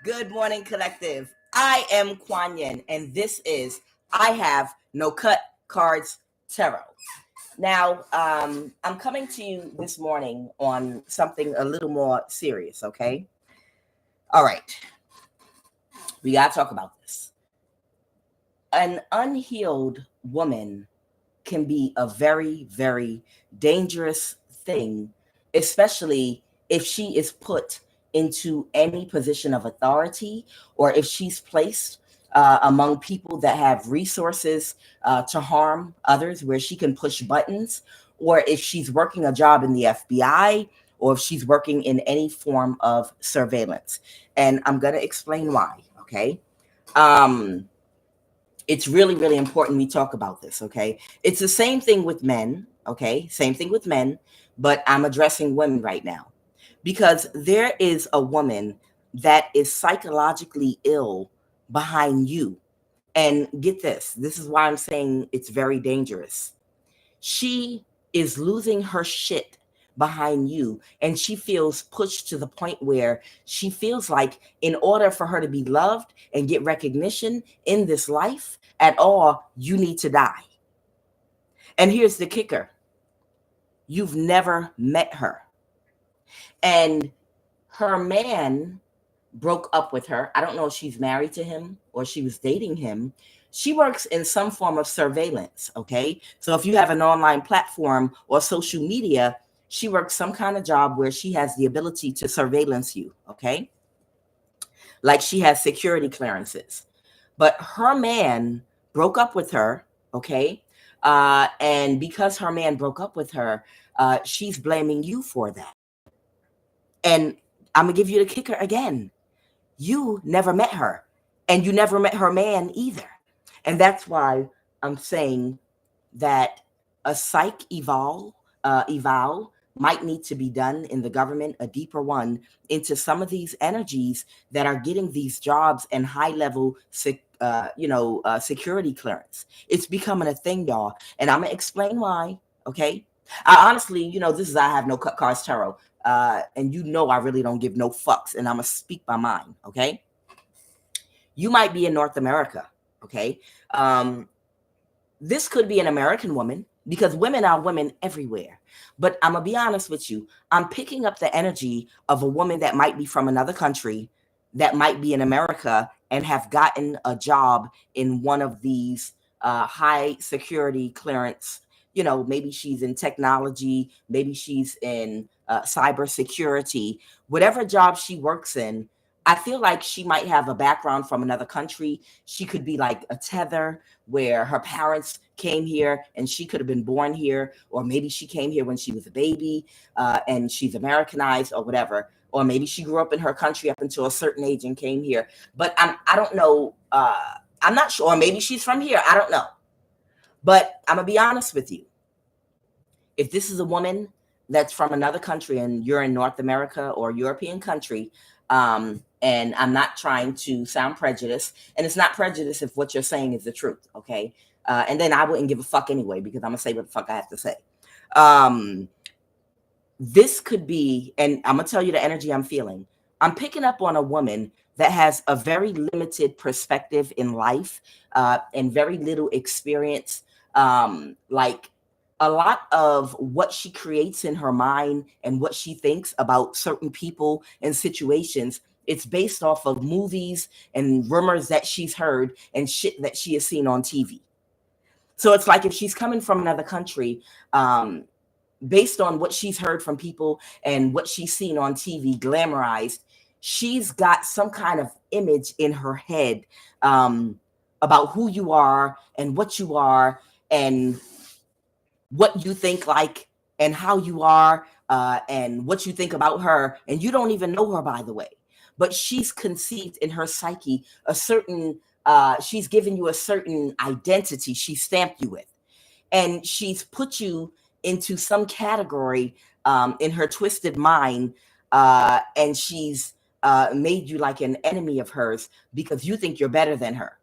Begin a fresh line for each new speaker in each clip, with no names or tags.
Good morning, collective. I am QUAN, and this is I Have No Cut Cards Tarot. Now, I'm coming to you this morning on something a little more serious, okay? All right. We got to talk about this. An unhealed woman can be a very, very dangerous thing, especially if she is put into any position of authority or if she's placed among people that have resources to harm others, where she can push buttons, or if she's working a job in the FBI, or if she's working in any form of surveillance. And I'm going to explain why, okay? It's really, really important we talk about this, okay? It's the same thing with men, okay? Same thing with men, but I'm addressing women right now because there is a woman that is psychologically ill behind you. And get this is why I'm saying it's very dangerous. She is losing her shit behind you, and she feels pushed to the point where she feels like in order for her to be loved and get recognition in this life at all, you need to die. And here's the kicker: you've never met her, and her man broke up with her. I don't know if she's married to him or she was dating him. She works in some form of surveillance, okay? So if you have an online platform or social media, she works some kind of job where she has the ability to surveillance you, okay? Like she has security clearances. But her man broke up with her, okay? And because her man broke up with her, she's blaming you for that. And I'm gonna give you the kicker again. You never met her, and you never met her man either. And that's why I'm saying that a psych eval might need to be done in the government, a deeper one, into some of these energies that are getting these jobs and high-level security clearance. It's becoming a thing, y'all. And I'm going to explain why, okay? I honestly, this is I Have No Cut Cards Tarot. And I really don't give no fucks, and I'm going to speak my mind, okay? You might be in North America, okay? This could be an American woman, because women are women everywhere. But I'm going to be honest with you. I'm picking up the energy of a woman that might be from another country, that might be in America and have gotten a job in one of these high security clearance. Maybe she's in technology, maybe she's in cybersecurity, whatever job she works in. I feel like she might have a background from another country. She could be like a tether, where her parents came here and she could have been born here, or maybe she came here when she was a baby and she's Americanized or whatever, or maybe she grew up in her country up until a certain age and came here. But I don't know. I'm not sure. Or maybe she's from here. I don't know. But I'm gonna be honest with you. If this is a woman that's from another country and you're in North America or European country, and I'm not trying to sound prejudiced, and it's not prejudice if what you're saying is the truth, okay? And then I wouldn't give a fuck anyway, because I'm gonna say what the fuck I have to say. This could be, and I'm gonna tell you the energy I'm feeling. I'm picking up on a woman that has a very limited perspective in life and very little experience. Like a lot of what she creates in her mind and what she thinks about certain people and situations, it's based off of movies and rumors that she's heard and shit that she has seen on TV. So it's like if she's coming from another country, based on what she's heard from people and what she's seen on TV glamorized, she's got some kind of image in her head about who you are and what you are and what you think like and how you are and what you think about her. And you don't even know her, by the way. But she's conceived in her psyche a certain, she's given you a certain identity she stamped you with. And she's put you into some category in her twisted mind. And she's made you like an enemy of hers because you think you're better than her.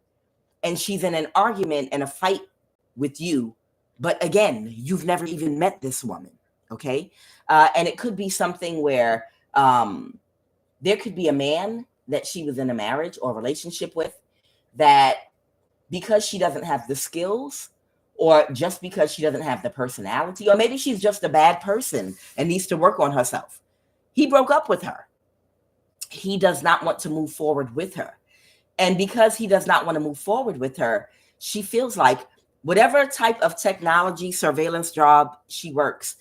And she's in an argument and a fight with you. But again, you've never even met this woman, okay? And it could be something where there could be a man that she was in a marriage or relationship with, that because she doesn't have the skills, or just because she doesn't have the personality, or maybe she's just a bad person and needs to work on herself, he broke up with her. He does not want to move forward with her. And because he does not want to move forward with her, she feels like whatever type of technology surveillance job she works,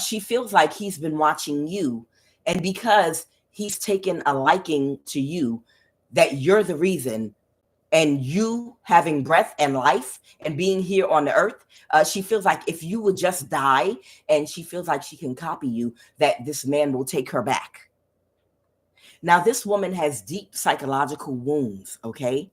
she feels like he's been watching you. And because he's taken a liking to you, that you're the reason, and you having breath and life and being here on the earth, she feels like if you would just die, and she feels like she can copy you, that this man will take her back. Now, this woman has deep psychological wounds, okay?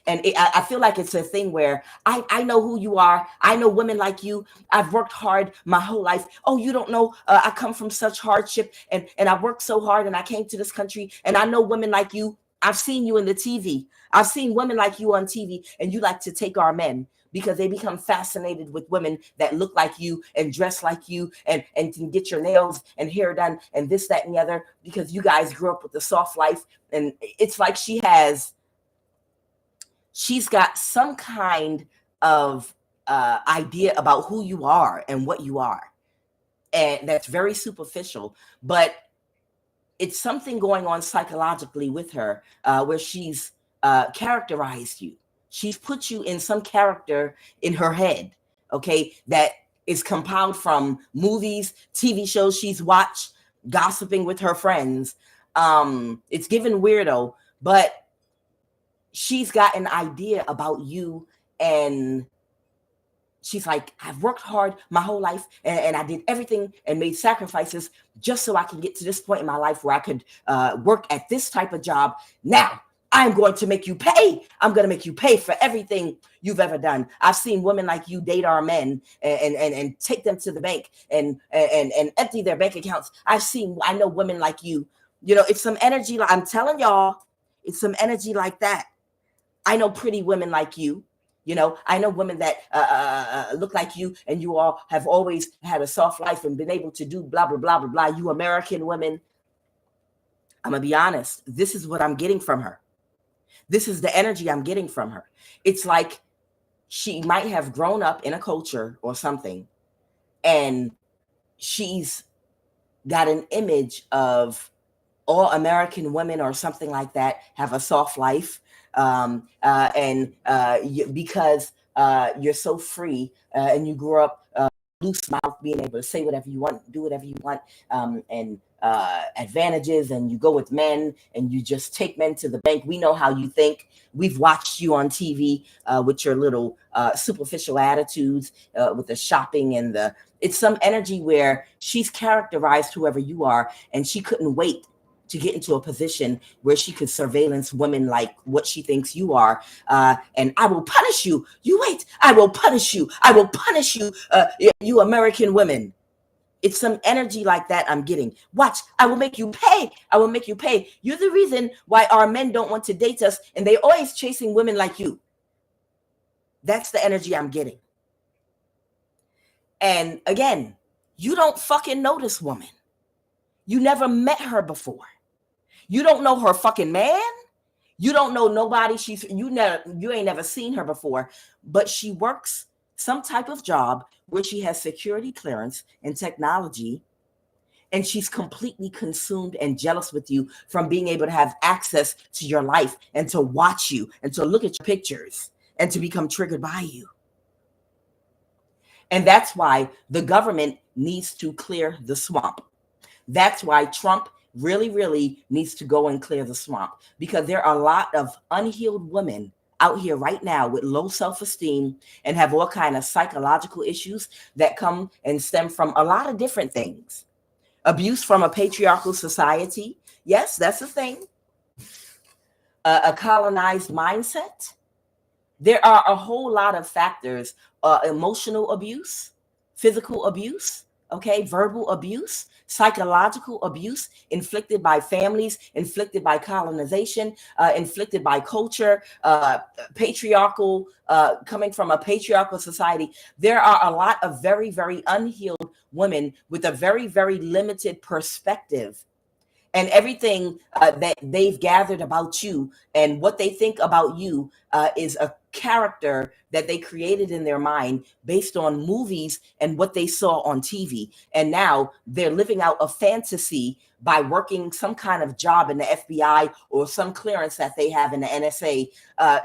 And I feel like it's a thing where I know who you are. I know women like you. I've worked hard my whole life. Oh, you don't know. I come from such hardship, and I worked so hard, and I came to this country, and I know women like you. I've seen you in the TV. I've seen women like you on TV, and you like to take our men because they become fascinated with women that look like you and dress like you and can get your nails and hair done and this, that, and the other, because you guys grew up with the soft life. And it's like she's got some kind of idea about who you are and what you are. And that's very superficial, but it's something going on psychologically with her, where she's characterized you. She's put you in some character in her head, okay, that is compiled from movies, TV shows she's watched, gossiping with her friends. It's given weirdo, but she's got an idea about you, and she's like, I've worked hard my whole life, and I did everything and made sacrifices just so I can get to this point in my life where I could work at this type of job. Now I'm going to make you pay. I'm going to make you pay for everything you've ever done. I've seen women like you date our men and take them to the bank and empty their bank accounts. I know women like you. You know, it's some energy. I'm telling y'all, it's some energy like that. I know pretty women like you. You know, I know women that look like you, and you all have always had a soft life and been able to do blah, blah, blah, blah, blah. You American women, I'm going to be honest. This is what I'm getting from her. This is the energy I'm getting from her. It's like she might have grown up in a culture or something, and she's got an image of all American women or something like that have a soft life. Because you're so free, and you grew up loose mouth, being able to say whatever you want, do whatever you want, and advantages, and you go with men and you just take men to the bank. We know how you think. We've watched you on TV with your little superficial attitudes, with the shopping and it's some energy where she's characterized whoever you are, and she couldn't wait to get into a position where she could surveillance women like what she thinks you are. And I will punish you. You wait. I will punish you. I will punish you, you American women. It's some energy like that I'm getting. Watch. I will make you pay. I will make you pay. You're the reason why our men don't want to date us, and they're always chasing women like you. That's the energy I'm getting. And again, you don't fucking know this woman. You never met her before. You don't know her fucking man. You don't know nobody. You ain't never seen her before, but she works some type of job where she has security clearance and technology, and she's completely consumed and jealous with you from being able to have access to your life and to watch you and to look at your pictures and to become triggered by you. And that's why the government needs to clear the swamp. That's why Trump really, really needs to go and clear the swamp, because there are a lot of unhealed women out here right now with low self-esteem and have all kind of psychological issues that come and stem from a lot of different things. Abuse from a patriarchal society. Yes, that's a thing. A colonized mindset. There are a whole lot of factors. Emotional abuse, physical abuse, okay, verbal abuse, psychological abuse inflicted by families, inflicted by colonization, inflicted by culture, patriarchal, coming from a patriarchal society. There are a lot of very, very unhealed women with a very, very limited perspective. and everything that they've gathered about you and what they think about you is a character that they created in their mind based on movies and what they saw on TV. And now they're living out a fantasy by working some kind of job in the FBI or some clearance that they have in the NSA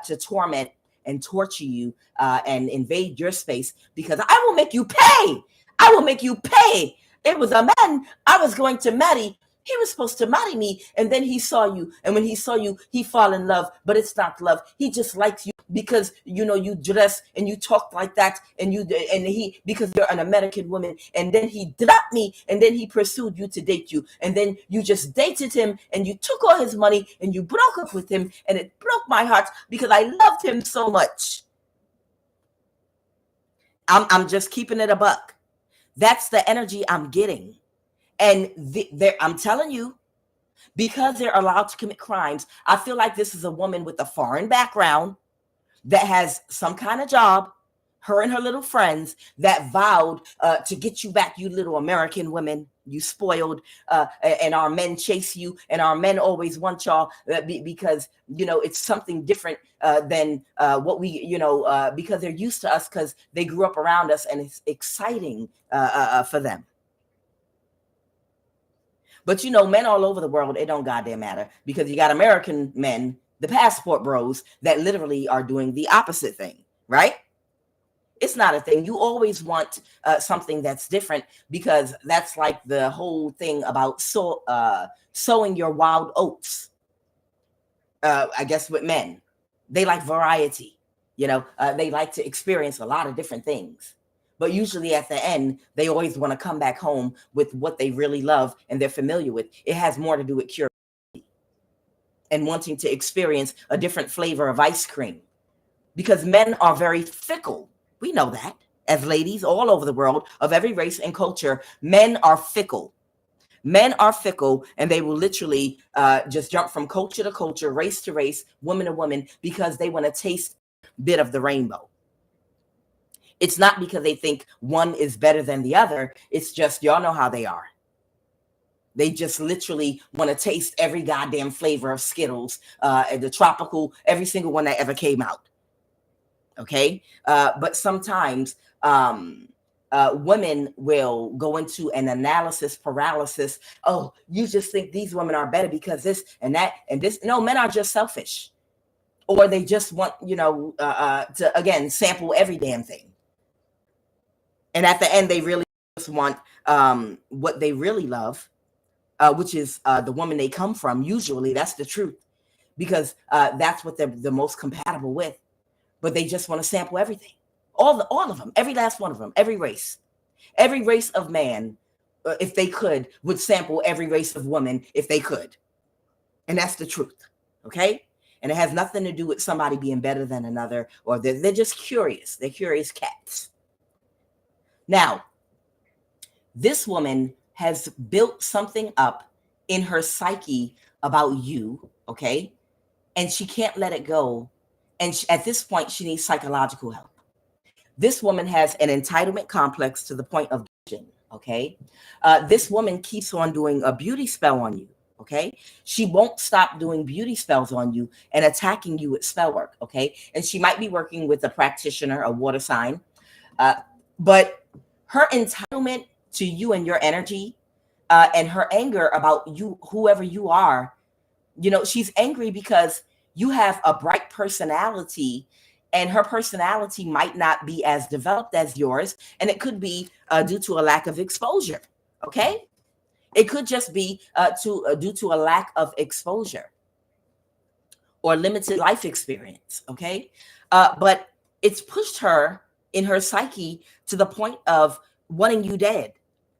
to torment and torture you and invade your space, because I will make you pay. I will make you pay. It was a man I was going to marry. He was supposed to marry me, and then he saw you, and when he saw you, he fall in love, but it's not love. He just likes you because you dress and you talk like that, and he because you're an American woman, and then he dropped me, and then he pursued you to date you, and then you just dated him, and you took all his money, and you broke up with him, and it broke my heart because I loved him so much. I'm just keeping it a buck. That's the energy I'm getting. And I'm telling you, because they're allowed to commit crimes, I feel like this is a woman with a foreign background that has some kind of job, her and her little friends, that vowed to get you back, you little American women, you spoiled, and our men chase you, and our men always want y'all because, it's something different than what we, because they're used to us, because they grew up around us, and it's exciting for them. But men all over the world, it don't goddamn matter, because you got American men, the passport bros, that literally are doing the opposite thing, right? It's not a thing. You always want something that's different, because that's like the whole thing about sowing your wild oats. I guess with men, they like variety. They like to experience a lot of different things. But usually at the end, they always want to come back home with what they really love and they're familiar with. It has more to do with curiosity and wanting to experience a different flavor of ice cream, because men are very fickle. We know that as ladies all over the world, of every race and culture, men are fickle. Men are fickle, and they will literally just jump from culture to culture, race to race, woman to woman, because they want to taste a bit of the rainbow. It's not because they think one is better than the other. It's just, y'all know how they are. They just literally want to taste every goddamn flavor of Skittles, the tropical, every single one that ever came out. Okay? But sometimes women will go into an analysis paralysis. Oh, you just think these women are better because this and that and this. No, men are just selfish. Or they just want, to, again, sample every damn thing. And at the end, they really just want what they really love, which is the woman they come from. Usually, that's the truth, because that's what they're the most compatible with. But they just want to sample everything, all of them, every last one of them, every race of man, if they could, would sample every race of woman if they could, and that's the truth. Okay, and it has nothing to do with somebody being better than another, or they're just curious. They're curious cats. Now, this woman has built something up in her psyche about you, okay? And she can't let it go. And at this point, she needs psychological help. This woman has an entitlement complex to the point of addiction, okay? This woman keeps on doing a beauty spell on you, okay? She won't stop doing beauty spells on you and attacking you with spell work, okay? And she might be working with a practitioner, a water sign, but her entitlement to you and your energy, and her anger about you, whoever you are, she's angry because you have a bright personality, and her personality might not be as developed as yours. And it could be due to a lack of exposure. Okay. It could just be due to a lack of exposure or limited life experience. Okay. But it's pushed her in her psyche to the point of wanting you dead,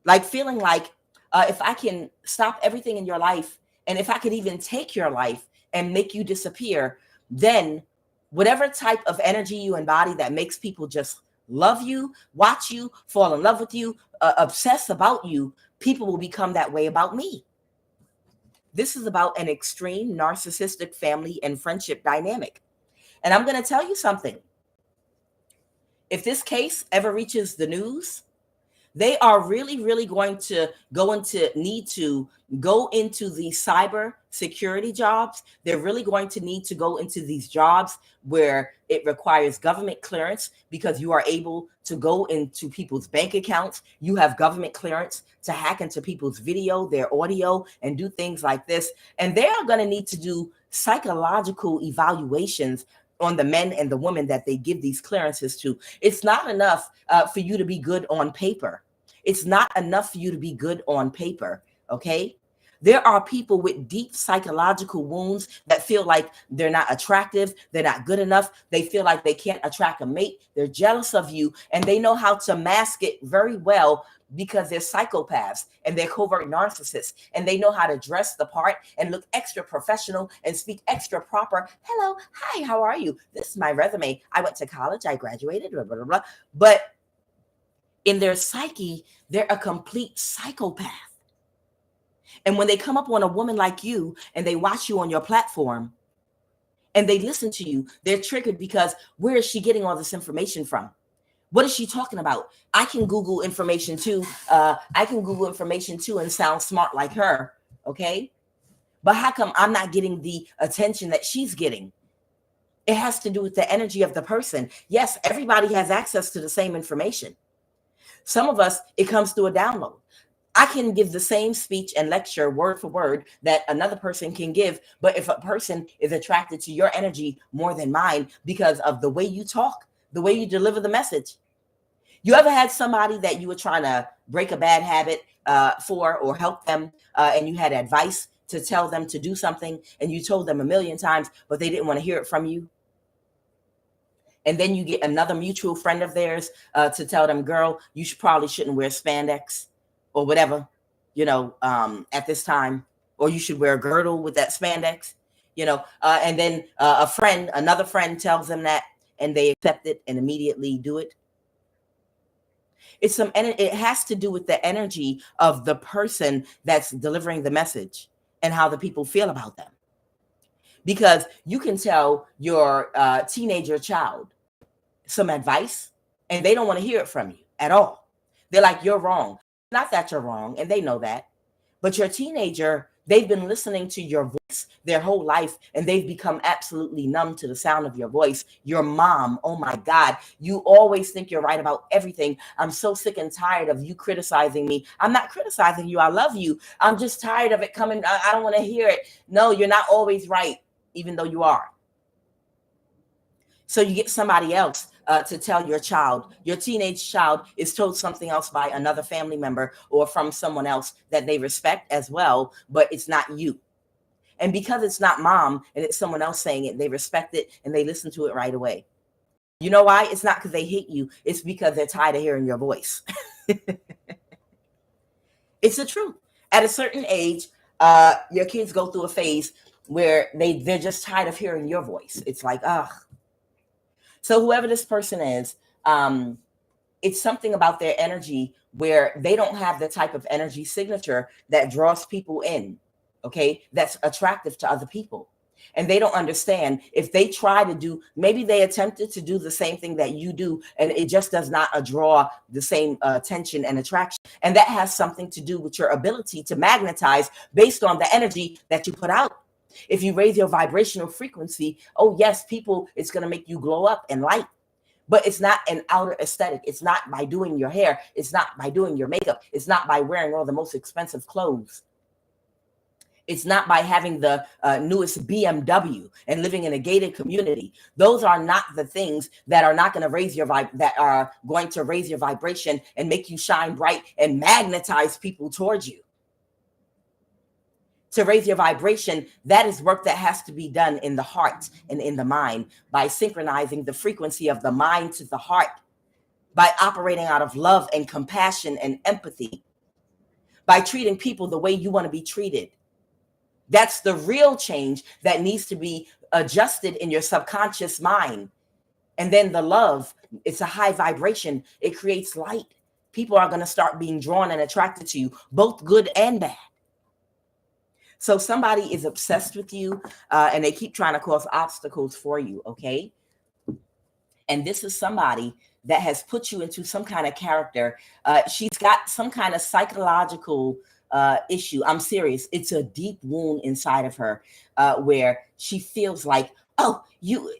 like feeling like if I can stop everything in your life, and if I could even take your life and make you disappear, then whatever type of energy you embody that makes people just love you, watch you, fall in love with you, obsess about you, people will become that way about me. This is about an extreme narcissistic family and friendship dynamic. And I'm going to tell you something. If this case ever reaches the news, They are really, really going to need to go into the cyber security jobs. They're really going to need to go into these jobs where it requires government clearance, because you are able to go into people's bank accounts. You have government clearance to hack into people's video, their audio, and do things like this. And they are going to need to do psychological evaluations on the men and the women that they give these clearances to. It's not enough for you to be good on paper. It's not enough for you to be good on paper, okay? There are people with deep psychological wounds that feel like they're not attractive, they're not good enough, they feel like they can't attract a mate, they're jealous of you, and they know how to mask it very well because they're psychopaths and they're covert narcissists, and they know how to dress the part and look extra professional and speak extra proper. Hello, hi, how are you? This is my resume. I went to college, I graduated, blah, blah, blah, blah. But in their psyche, they're a complete psychopath. And when they come up on a woman like you and they watch you on your platform and they listen to you, they're triggered because where is she getting all this information from? What is she talking about? I can Google information too. And sound smart like her. Okay. But how come I'm not getting the attention that she's getting? It has to do with the energy of the person. Yes, everybody has access to the same information. Some of us, it comes through a download. I can give the same speech and lecture word for word that another person can give. But if a person is attracted to your energy more than mine because of the way you talk, the way you deliver the message. You ever had somebody that you were trying to break a bad habit for or help them, and you had advice to tell them to do something, and you told them a million times, but they didn't want to hear it from you? And then you get another mutual friend of theirs to tell them, girl, you probably shouldn't wear spandex or whatever, at this time, or you should wear a girdle with that spandex, and then another friend tells them that, and they accept it and immediately do it. It has to do with the energy of the person that's delivering the message and how the people feel about them. Because you can tell your teenager child some advice and they don't want to hear it from you at all. They're like, you're wrong. Not that you're wrong, and they know that. But your teenager, they've been listening to your voice their whole life, and they've become absolutely numb to the sound of your voice. Your mom, oh my God, you always think you're right about everything. I'm so sick and tired of you criticizing me. I'm not criticizing you. I love you. I'm just tired of it coming. I don't want to hear it. No, you're not always right, even though you are. So you get somebody else to tell your child. Your teenage child is told something else by another family member or from someone else that they respect as well, but it's not you. And because it's not mom and it's someone else saying it, they respect it and they listen to it right away. You know why? It's not because they hate you. It's because they're tired of hearing your voice. It's the truth. At a certain age, your kids go through a phase where they're just tired of hearing your voice. It's like, ugh. So whoever this person is, it's something about their energy where they don't have the type of energy signature that draws people in, okay, that's attractive to other people. And they don't understand if they try to do, maybe they attempted to do the same thing that you do, and it just does not draw the same attention and attraction. And that has something to do with your ability to magnetize based on the energy that you put out. If you raise your vibrational frequency, oh yes, people, it's going to make you glow up and light. But it's not an outer aesthetic. It's not by doing your hair. It's not by doing your makeup. It's not by wearing all the most expensive clothes. It's not by having the newest BMW and living in a gated community. Those are not the things that are not going to raise your that are going to raise your vibration and make you shine bright and magnetize people towards you. To raise your vibration, that is work that has to be done in the heart and in the mind by synchronizing the frequency of the mind to the heart, by operating out of love and compassion and empathy, by treating people the way you want to be treated. That's the real change that needs to be adjusted in your subconscious mind. And then the love, it's a high vibration. It creates light. People are going to start being drawn and attracted to you, both good and bad. So somebody is obsessed with you and they keep trying to cause obstacles for you, okay? And this is somebody that has put you into some kind of character. She's got some kind of psychological issue. I'm serious. It's a deep wound inside of her where she feels like, oh,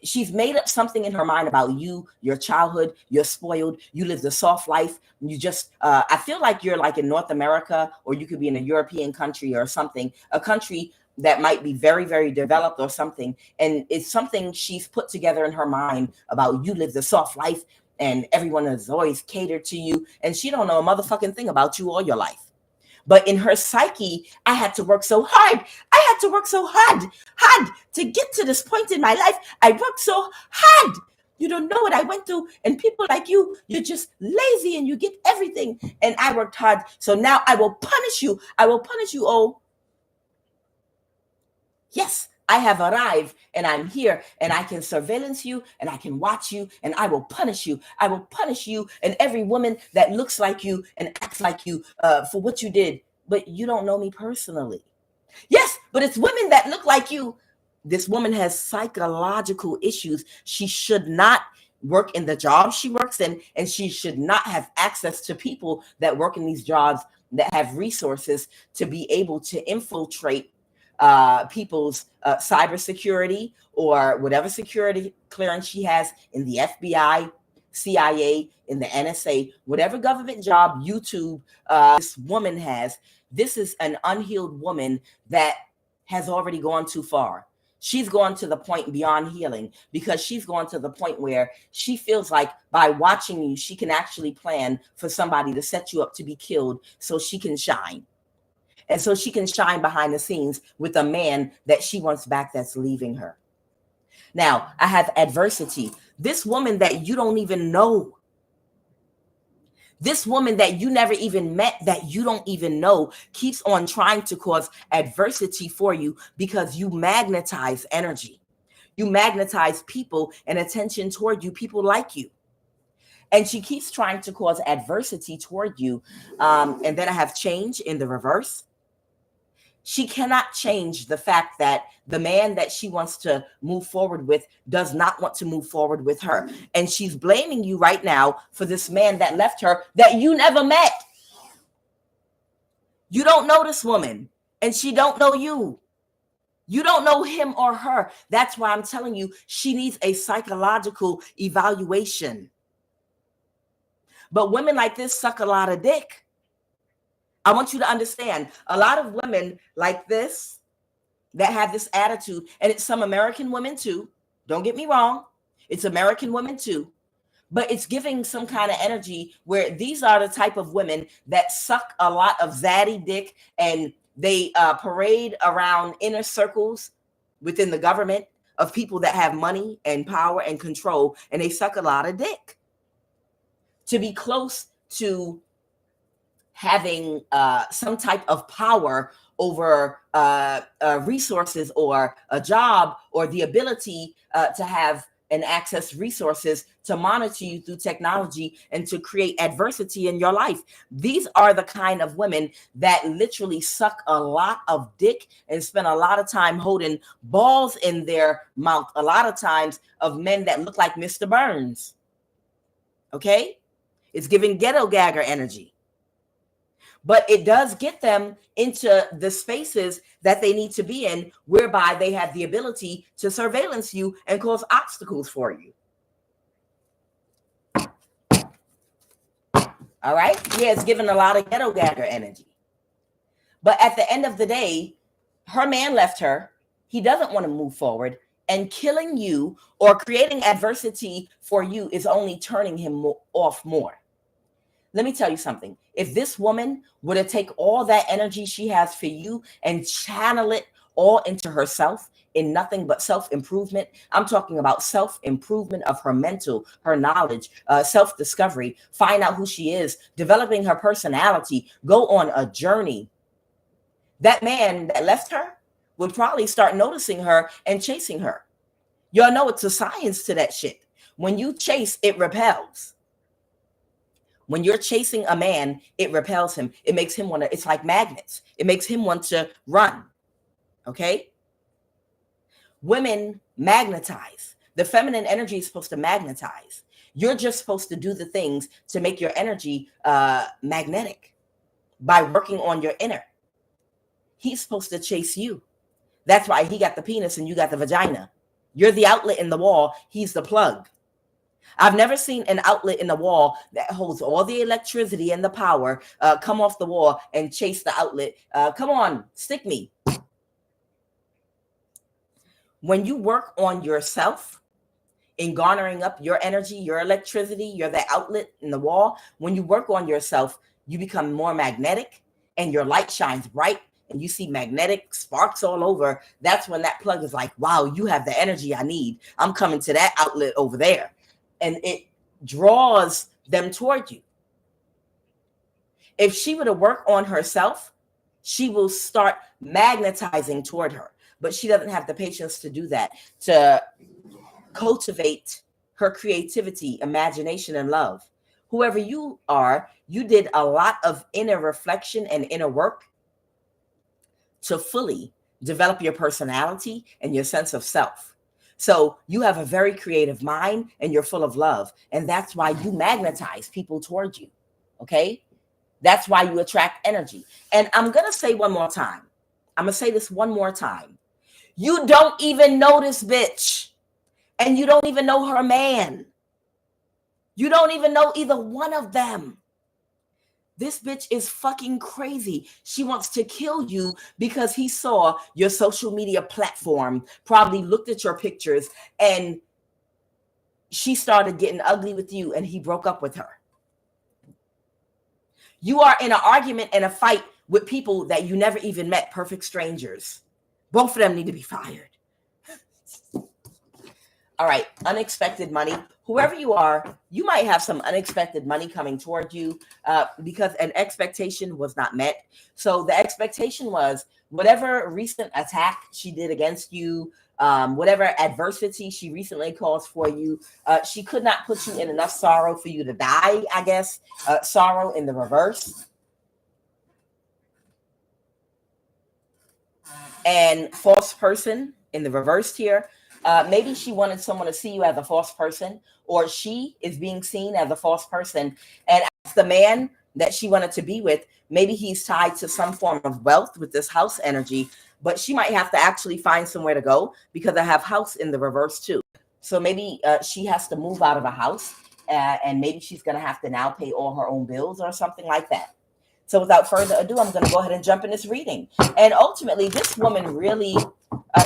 she's made up something in her mind about you, your childhood, you're spoiled, you lived a soft life. You just, I feel like you're like in North America, or you could be in a European country or something, a country that might be very, very developed or something. And it's something she's put together in her mind about you lived a soft life and everyone has always catered to you. And she don't know a motherfucking thing about you all your life. But in her psyche, I had to work so hard. I had to work so hard to get to this point in my life. I worked so hard. You don't know what I went through. And people like you, you're just lazy and you get everything. And I worked hard. So now I will punish you. I will punish you. Oh, yes, I have arrived and I'm here and I can surveillance you and I can watch you and I will punish you. I will punish you and every woman that looks like you and acts like you for what you did. But you don't know me personally. Yes, but it's women that look like you. This woman has psychological issues. She should not work in the job she works in, and she should not have access to people that work in these jobs that have resources to be able to infiltrate people's cybersecurity or whatever security clearance she has in the FBI, CIA, in the NSA, whatever government job YouTube this woman has. This is an unhealed woman that has already gone too far. She's gone to the point beyond healing, because she's gone to the point where she feels like by watching you, she can actually plan for somebody to set you up to be killed so she can shine. And so she can shine behind the scenes with a man that she wants back that's leaving her. Now, I have adversity. This woman that you don't even know, this woman that you never even met, that you don't even know, keeps on trying to cause adversity for you because you magnetize energy. You magnetize people and attention toward you, people like you. And she keeps trying to cause adversity toward you. And then I have change in the reverse. She cannot change the fact that the man that she wants to move forward with does not want to move forward with her. And she's blaming you right now for this man that left her that you never met. You don't know this woman and she don't know you. You don't know him or her. That's why I'm telling you, she needs a psychological evaluation. But women like this suck a lot of dick. I want you to understand, a lot of women like this that have this attitude, and it's some American women too. Don't get me wrong. It's American women too. But it's giving some kind of energy where these are the type of women that suck a lot of zaddy dick, and they parade around inner circles within the government of people that have money and power and control, and they suck a lot of dick to be close to having some type of power over resources or a job or the ability to have and access resources to monitor you through technology and to create adversity in your life. These are the kind of women that literally suck a lot of dick and spend a lot of time holding balls in their mouth, a lot of times of men that look like Mr. Burns. Okay? It's giving ghetto gagger energy. But it does get them into the spaces that they need to be in, whereby they have the ability to surveillance you and cause obstacles for you. All right? Yeah, it's giving a lot of ghetto gagger energy. But at the end of the day, her man left her. He doesn't want to move forward. And killing you or creating adversity for you is only turning him off more. Let me tell you something. If this woman were to take all that energy she has for you and channel it all into herself in nothing but self-improvement, I'm talking about self-improvement of her mental, her knowledge, self-discovery, find out who she is, developing her personality, go on a journey. That man that left her would probably start noticing her and chasing her. Y'all know it's a science to that shit. When you chase, it repels. When you're chasing a man, it repels him. It makes him want to, it's like magnets. It makes him want to run. Okay? Women magnetize. The feminine energy is supposed to magnetize. You're just supposed to do the things to make your energy magnetic by working on your inner. He's supposed to chase you. That's why he got the penis and you got the vagina. You're the outlet in the wall. He's the plug. I've never seen an outlet in the wall that holds all the electricity and the power come off the wall and chase the outlet. Come on, stick me. When you work on yourself in garnering up your energy, your electricity, you're the outlet in the wall. When you work on yourself, you become more magnetic and your light shines bright and you see magnetic sparks all over. That's when that plug is like, wow, you have the energy I need. I'm coming to that outlet over there. And it draws them toward you. If she were to work on herself, she will start magnetizing toward her. But she doesn't have the patience to do that, to cultivate her creativity, imagination, and love. Whoever you are, you did a lot of inner reflection and inner work to fully develop your personality and your sense of self. So you have a very creative mind and you're full of love. And that's why you magnetize people towards you. Okay? That's why you attract energy. And I'm going to say one more time. I'm going to say this one more time. You don't even know this bitch. And you don't even know her man. You don't even know either one of them. This bitch is fucking crazy. She wants to kill you because he saw your social media platform, probably looked at your pictures, and she started getting ugly with you and he broke up with her. You are in an argument and a fight with people that you never even met, perfect strangers. Both of them need to be fired. All right, unexpected money. Whoever you are, you might have some unexpected money coming toward you because an expectation was not met. So the expectation was whatever recent attack she did against you, whatever adversity she recently caused for you, she could not put you in enough sorrow for you to die, I guess. Sorrow in the reverse. And false person in the reverse here. Maybe she wanted someone to see you as a false person, or she is being seen as a false person. And as the man that she wanted to be with, maybe he's tied to some form of wealth with this house energy, but she might have to actually find somewhere to go because I have house in the reverse too. So maybe she has to move out of a house and maybe she's going to have to now pay all her own bills or something like that. So without further ado, I'm going to go ahead and jump in this reading. And ultimately, this woman really,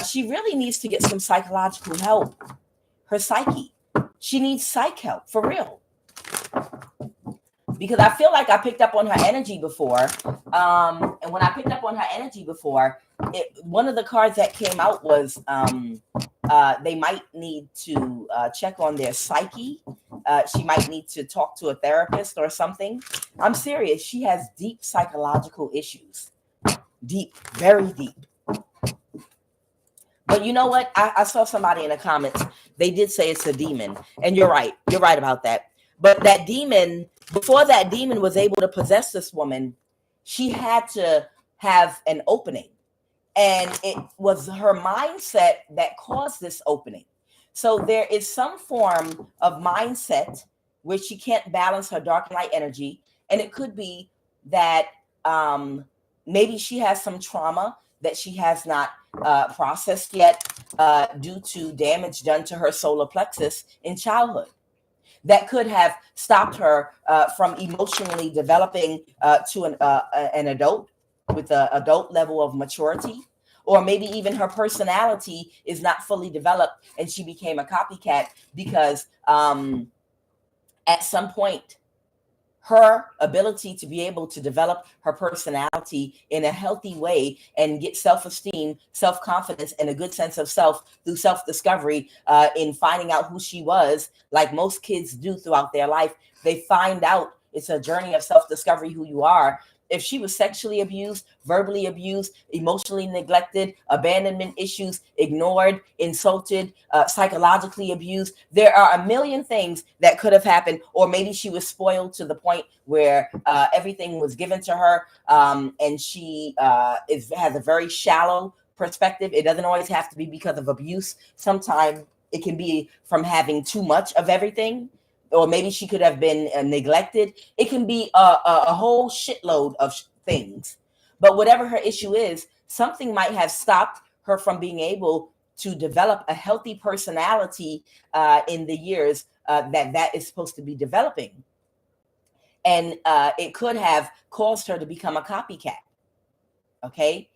she really needs to get some psychological help. Her psyche. She needs psych help, for real. Because I feel like I picked up on her energy before. And when I picked up on her energy before, one of the cards that came out was they might need to check on their psyche. She might need to talk to a therapist or something. I'm serious. She has deep psychological issues. Deep, very deep. But you know what? I saw somebody in the comments. They did say it's a demon. And you're right. You're right about that. But that demon, before that demon was able to possess this woman, she had to have an opening. And it was her mindset that caused this opening. So there is some form of mindset where she can't balance her dark and light energy. And it could be that maybe she has some trauma that she has not processed yet due to damage done to her solar plexus in childhood. That could have stopped her from emotionally developing to an adult with an adult level of maturity. Or maybe even her personality is not fully developed and she became a copycat because at some point, her ability to be able to develop her personality in a healthy way and get self-esteem, self-confidence, and a good sense of self through self-discovery in finding out who she was, like most kids do throughout their life. They find out it's a journey of self-discovery who you are. If she was sexually abused, verbally abused, emotionally neglected, abandonment issues, ignored, insulted, psychologically abused, there are a million things that could have happened. Or maybe she was spoiled to the point where everything was given to her and she has a very shallow perspective. It doesn't always have to be because of abuse. Sometimes It can be from having too much of everything, or maybe she could have been neglected. It can be a whole shitload of things. But whatever her issue is, something might have stopped her from being able to develop a healthy personality in the years that is supposed to be developing. And it could have caused her to become a copycat. Okay.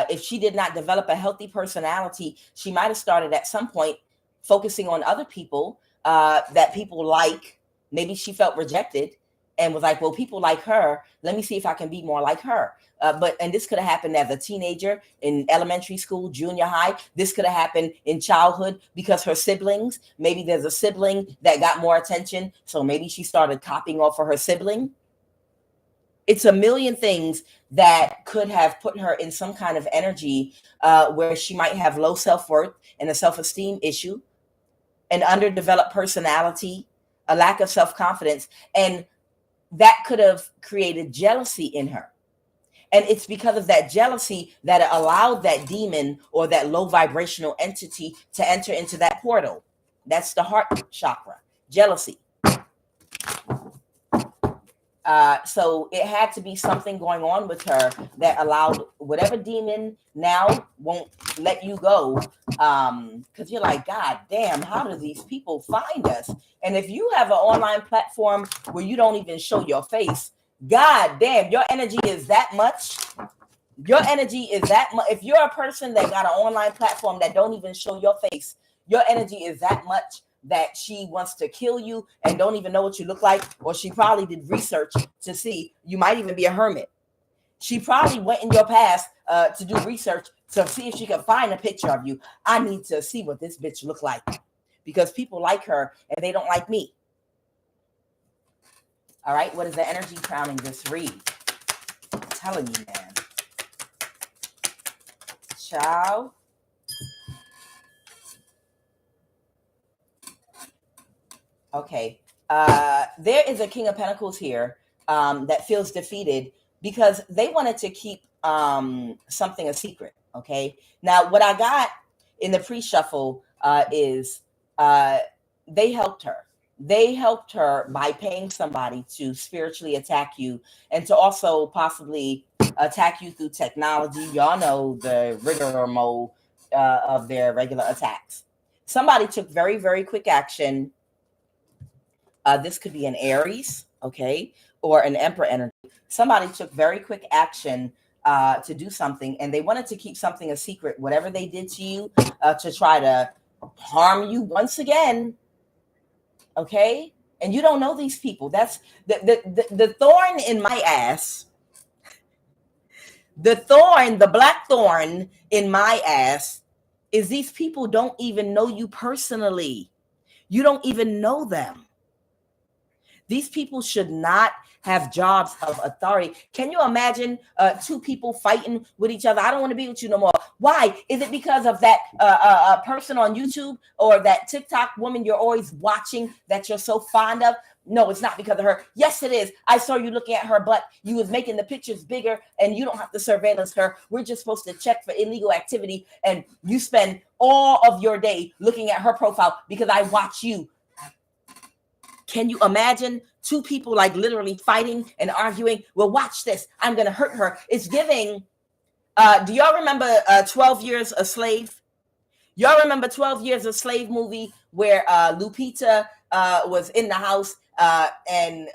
If she did not develop a healthy personality, she might have started at some point focusing on other people that people like. Maybe she felt rejected and was like, well, people like her. Let me see if I can be more like her. And this could have happened as a teenager in elementary school, junior high. This could have happened in childhood because her siblings, maybe there's a sibling that got more attention. So maybe she started copying off of her sibling. It's a million things that could have put her in some kind of energy where she might have low self-worth and a self-esteem issue, an underdeveloped personality, a lack of self-confidence. And that could have created jealousy in her. And it's because of that jealousy that it allowed that demon or that low vibrational entity to enter into that portal. That's the heart chakra, jealousy. So it had to be something going on with her that allowed whatever demon now won't let you go. Because you're like, God damn, how do these people find us? And if you have an online platform where you don't even show your face, God damn, your energy is that much. Your energy is that much. If you're a person that got an online platform that don't even show your face, your energy is that much that she wants to kill you and don't even know what you look like. Or she probably did research to see, you might even be a hermit. She probably went in your past to do research to see if she could find a picture of you. I need to see what this bitch look like because people like her and they don't like me. All right, what is the energy crowning this read? I'm telling you, man. Ciao. Okay. There is a King of Pentacles here that feels defeated because they wanted to keep something a secret. Okay. Now, what I got in the pre-shuffle is they helped her. They helped her by paying somebody to spiritually attack you and to also possibly attack you through technology. Y'all know the rigmarole of their regular attacks. Somebody took very, very quick action. This could be an Aries, okay, or an Emperor energy. Somebody took very quick action to do something, and they wanted to keep something a secret, whatever they did to you, to try to harm you once again. Okay, and you don't know these people. That's the thorn in my ass. The thorn, the black thorn in my ass, is these people don't even know you personally. You don't even know them. These people should not have jobs of authority. Can you imagine two people fighting with each other? I don't want to be with you no more. Why? Is it because of that person on YouTube or that TikTok woman you're always watching that you're so fond of? No, it's not because of her. Yes, it is. I saw you looking at her butt. You was making the pictures bigger and you don't have to surveillance her. We're just supposed to check for illegal activity. And you spend all of your day looking at her profile because I watch you. Can you imagine two people like literally fighting and arguing? Well, watch this. I'm going to hurt her. It's giving. Do y'all remember 12 Years a Slave? Y'all remember 12 Years a Slave movie where Lupita was in the house and,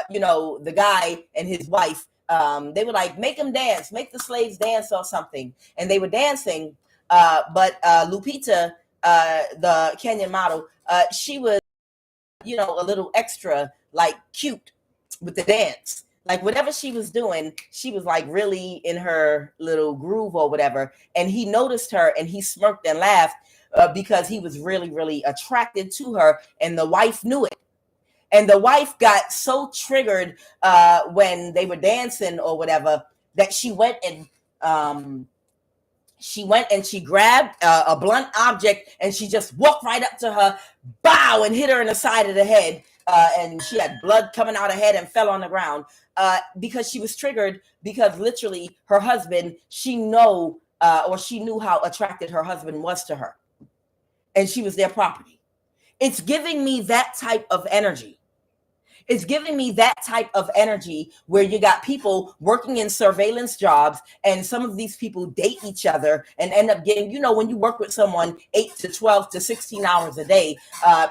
you know, the guy and his wife, they were like, make them dance, make the slaves dance or something. And they were dancing. But Lupita, the Kenyan model, she was, you know, a little extra like cute with the dance. Like whatever she was doing, she was like really in her little groove or whatever. And he noticed her and he smirked and laughed because he was really, really attracted to her. And the wife knew it. And the wife got so triggered when they were dancing or whatever that she went and she grabbed a blunt object and she just walked right up to her, bow, and hit her in the side of the head. And she had blood coming out of her head and fell on the ground because she was triggered because literally her husband, she knew how attracted her husband was to her. and she was their property. It's giving me that type of energy. It's giving me that type of energy where you got people working in surveillance jobs, and some of these people date each other and end up getting, when you work with someone 8 to 12 to 16 hours a day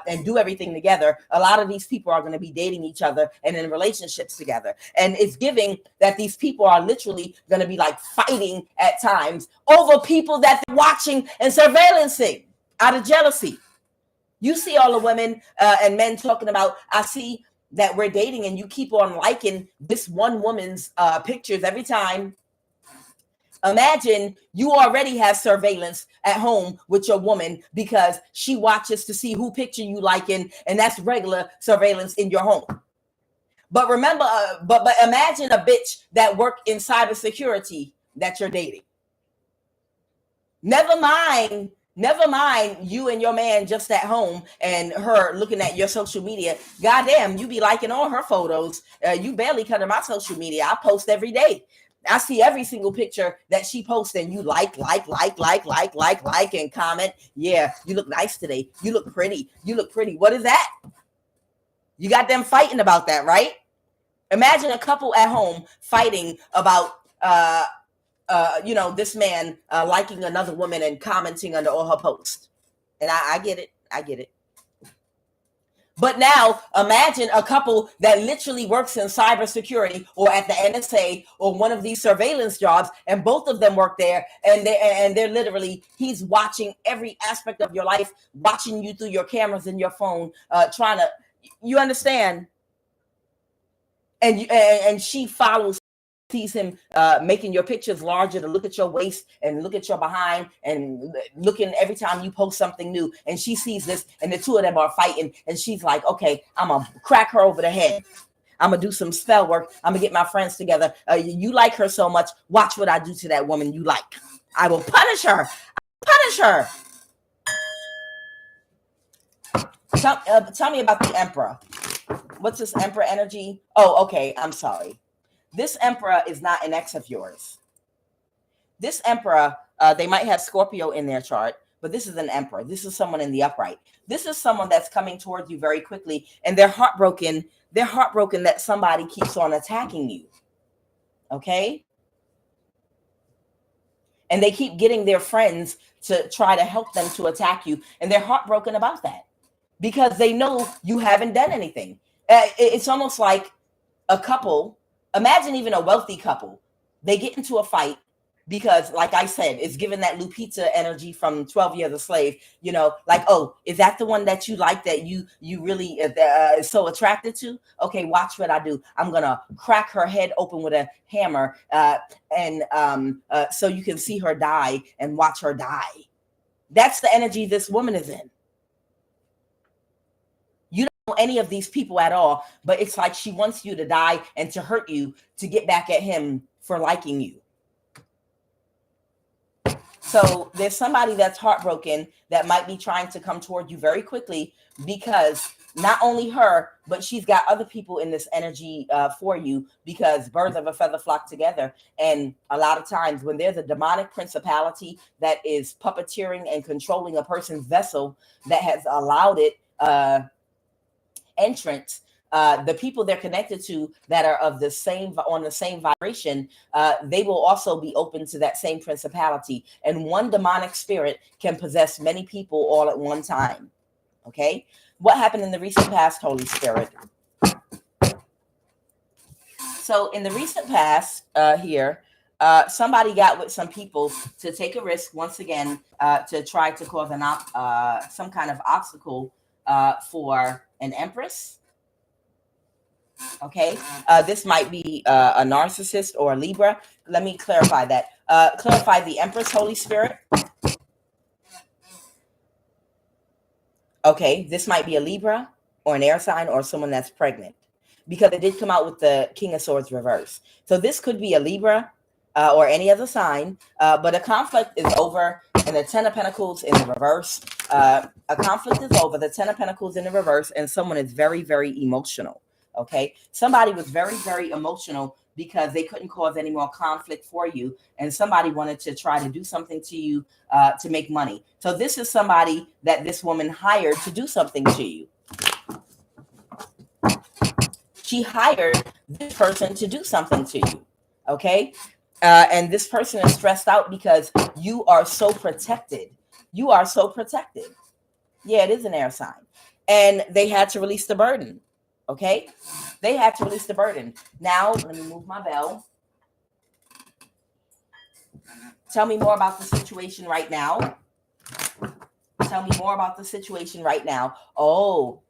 and do everything together, a lot of these people are going to be dating each other and in relationships together. And it's giving that these people are literally going to be like fighting at times over people that they're watching and surveillancing out of jealousy. You see all the women and men talking about, I see that we're dating and you keep on liking this one woman's pictures every time. Imagine you already have surveillance at home with your woman because she watches to see who picture you liking, and that's regular surveillance in your home. But remember, but imagine a bitch that work in cybersecurity that you're dating. Never mind you and your man just at home and her looking at your social media. Goddamn, you be liking all her photos. You barely come to my social media. I post every day. I see every single picture that she posts, and you like, and comment. Yeah, you look nice today. You look pretty. What is that? You got them fighting about that, right? Imagine a couple at home fighting about this man liking another woman and commenting under all her posts. And I get it. But now imagine a couple that literally works in cybersecurity or at the NSA or one of these surveillance jobs, and both of them work there, and they're literally, he's watching every aspect of your life, watching you through your cameras in your phone, trying to, you understand? And she sees him making your pictures larger to look at your waist and look at your behind and looking every time you post something new. And she sees this, and the two of them are fighting, and she's like, okay, I'm gonna crack her over the head. I'm gonna do some spell work. I'm gonna get my friends together. You like her so much. Watch what I do to that woman you like. I will punish her. Tell me about the Emperor. What's this Emperor energy? Oh, okay. I'm sorry. This Emperor is not an ex of yours. This Emperor, they might have Scorpio in their chart, but this is an Emperor. This is someone in the upright. This is someone that's coming towards you very quickly, and they're heartbroken. They're heartbroken that somebody keeps on attacking you. Okay? And they keep getting their friends to try to help them to attack you, and they're heartbroken about that because they know you haven't done anything. It's almost like a couple. Imagine even a wealthy couple. They get into a fight because, like I said, it's given that Lupita energy from 12 Years a Slave. Like, oh, is that the one that you like, that you really is so attracted to? Okay, watch what I do. I'm going to crack her head open with a hammer so you can see her die and watch her die. That's the energy this woman is in. Any of these people at all, but it's like she wants you to die and to hurt you to get back at him for liking you. So there's somebody that's heartbroken that might be trying to come toward you very quickly, because not only her, but she's got other people in this energy for you, because birds of a feather flock together. And a lot of times when there's a demonic principality that is puppeteering and controlling a person's vessel that has allowed it entrance, the people they're connected to that are on the same vibration, they will also be open to that same principality. And one demonic spirit can possess many people all at one time. Okay, what happened in the recent past, Holy Spirit? So in the recent past here, somebody got with some people to take a risk once again to try to cause some kind of obstacle for an Empress. Okay, this might be a narcissist or a Libra. Let me clarify that. Clarify the Empress, Holy Spirit. Okay, this might be a Libra or an air sign or someone that's pregnant, because it did come out with the King of Swords reverse. So this could be a Libra or any other sign, but a conflict is over, and the Ten of Pentacles in the reverse. A conflict is over, the Ten of Pentacles in the reverse, and someone is very, very emotional. Okay, somebody was very, very emotional because they couldn't cause any more conflict for you, and somebody wanted to try to do something to you to make money. So this is somebody that this woman hired to do something to you. She hired this person to do something to you, okay? And this person is stressed out because you are so protected. You are so protected. Yeah, it is an air sign. And they had to release the burden, okay? They had to release the burden. Now, let me move my bell. Tell me more about the situation right now. Tell me more about the situation right now. Oh,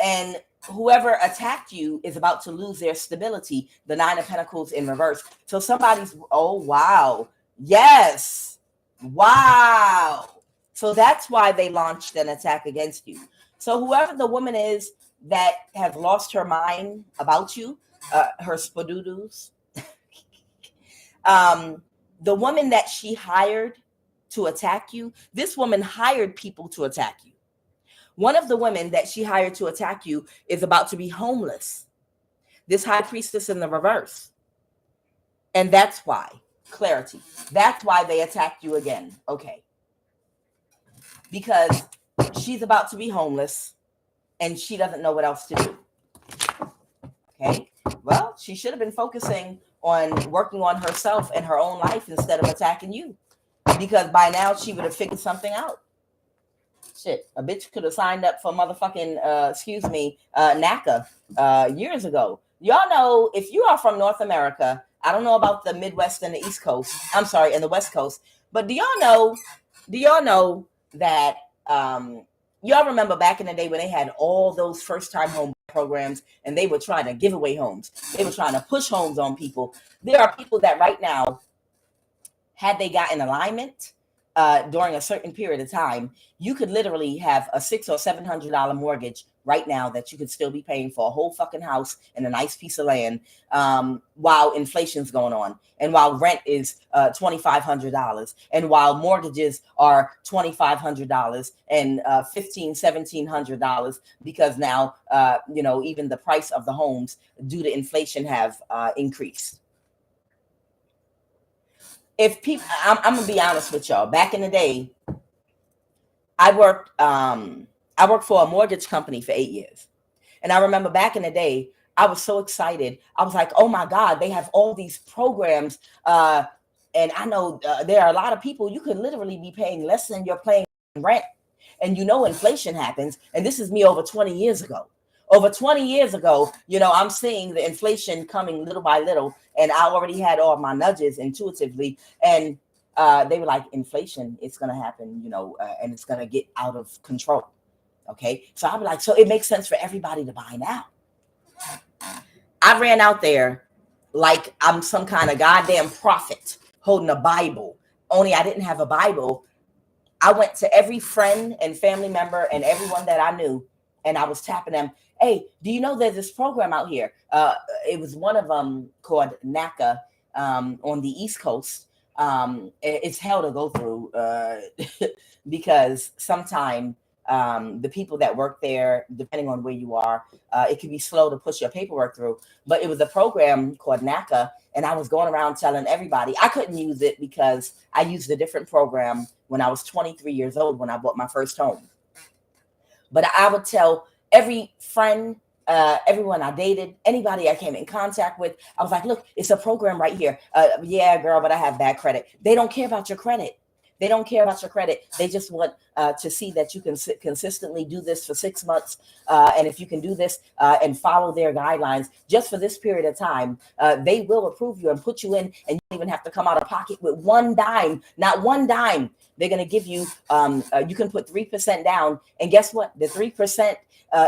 and whoever attacked you is about to lose their stability. The 9 of Pentacles in reverse. So somebody's, oh, wow. Yes. Wow. So that's why they launched an attack against you. So whoever the woman is that has lost her mind about you, her spadoodles, the woman that she hired to attack you, this woman hired people to attack you. One of the women that she hired to attack you is about to be homeless. This high priestess in the reverse. And that's why. Clarity. That's why they attacked you again. Okay. Because she's about to be homeless and she doesn't know what else to do. Okay. Well, she should have been focusing on working on herself and her own life instead of attacking you. Because by now she would have figured something out. Shit, a bitch could have signed up for motherfucking, NACA years ago. Y'all know, if you are from North America, I don't know about the Midwest and the East Coast. I'm sorry, and the West Coast. But do y'all know that y'all remember back in the day when they had all those first-time home programs and they were trying to give away homes. They were trying to push homes on people. There are people that right now, had they got in alignment during a certain period of time, you could literally have a $600 or $700 mortgage right now that you could still be paying for a whole fucking house and a nice piece of land while inflation's going on, and while rent is $2,500, and while mortgages are $2,500 and $1,700 because now even the price of the homes due to inflation have increased. If people, I'm gonna be honest with y'all. Back in the day, I worked for a mortgage company for 8 years, and I remember back in the day, I was so excited. I was like, "Oh my God, they have all these programs!" And I know there are a lot of people you could literally be paying less than you're paying rent, and inflation happens. And this is me over 20 years ago. Over 20 years ago, I'm seeing the inflation coming little by little, and I already had all my nudges intuitively, and they were like, inflation, it's going to happen, and it's going to get out of control. Okay. So I'll be like, so it makes sense for everybody to buy now. I ran out there like I'm some kind of goddamn prophet holding a Bible, only I didn't have a Bible. I went to every friend and family member and everyone that I knew, and I was tapping them. Hey, do you know there's this program out here? It was one of them called NACA on the East Coast. It's hell to go through because sometimes the people that work there, depending on where you are, it can be slow to push your paperwork through. But it was a program called NACA, and I was going around telling everybody. I couldn't use it because I used a different program when I was 23 years old when I bought my first home. But I would tell every friend, everyone I dated, anybody I came in contact with, I was like, look, it's a program right here. Yeah, girl, but I have bad credit. They don't care about your credit. They don't care about your credit. They just want to see that you can consistently do this for 6 months. And if you can do this and follow their guidelines just for this period of time, they will approve you and put you in, and you don't even have to come out of pocket with one dime, not one dime. They're going to give you, you can put 3% down. And guess what? The 3%,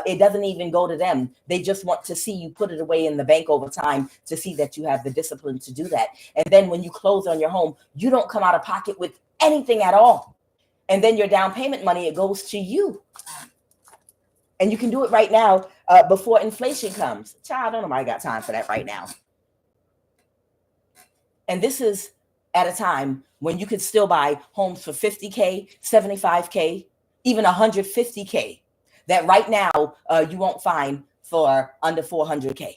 it doesn't even go to them. They just want to see you put it away in the bank over time to see that you have the discipline to do that. And then when you close on your home, you don't come out of pocket with anything at all. And then your down payment money, it goes to you. And you can do it right now before inflation comes. Child, I don't know if I got time for that right now. And this is at a time when you could still buy homes for $50K, $75K, even $150K. That right now you won't find for under $400K.